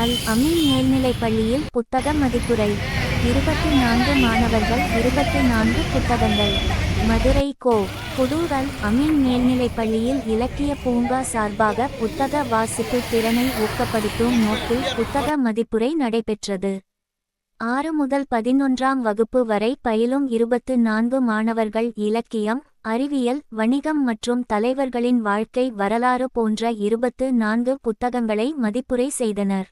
அல் அமீன் மேல்நிலைப் பள்ளியில் புத்தக மதிப்புரை. 24 மாணவர்கள், 24 புத்தகங்கள். மதுரை கோ. புதூர் அல் அமீன் மேல்நிலைப் பள்ளியில் இலக்கிய பூங்கா சார்பாக புத்தக வாசிப்பு திறனை ஊக்கப்படுத்தும் நோக்கில் புத்தக மதிப்புரை நடைபெற்றது. 6 முதல் 11ஆம் வகுப்பு வரை பயிலும் 24 மாணவர்கள் இலக்கியம், அறிவியல், வணிகம் மற்றும் தலைவர்களின் வாழ்க்கை வரலாறு போன்ற 24 புத்தகங்களை மதிப்புரை செய்தனர்.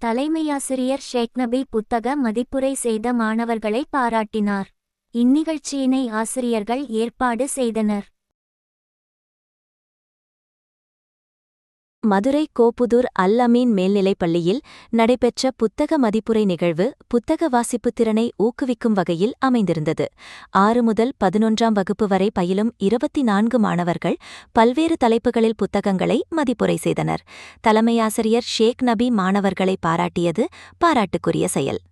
தலைமையாசிரியர் ஷேக்நபி புத்தக மதிப்புரை செய்த மாணவர்களை பாராட்டினார். இந்நிகழ்ச்சியினை ஆசிரியர்கள் ஏற்பாடு செய்தனர். மதுரை கோபுதூர் அல் அமீன் மேல்நிலைப் பள்ளியில் நடைபெற்ற புத்தக மதிப்புரை நிகழ்வு புத்தக வாசிப்பு திறனை ஊக்குவிக்கும் வகையில் அமைந்திருந்தது. 6 முதல் 11ஆம் வகுப்பு வரை பயிலும் 24 மாணவர்கள் பல்வேறு தலைப்புகளில் புத்தகங்களை மதிப்புரை செய்தனர். தலைமையாசிரியர் ஷேக் நபி மாணவர்களை பாராட்டியது பாராட்டுக்குரிய செயல்.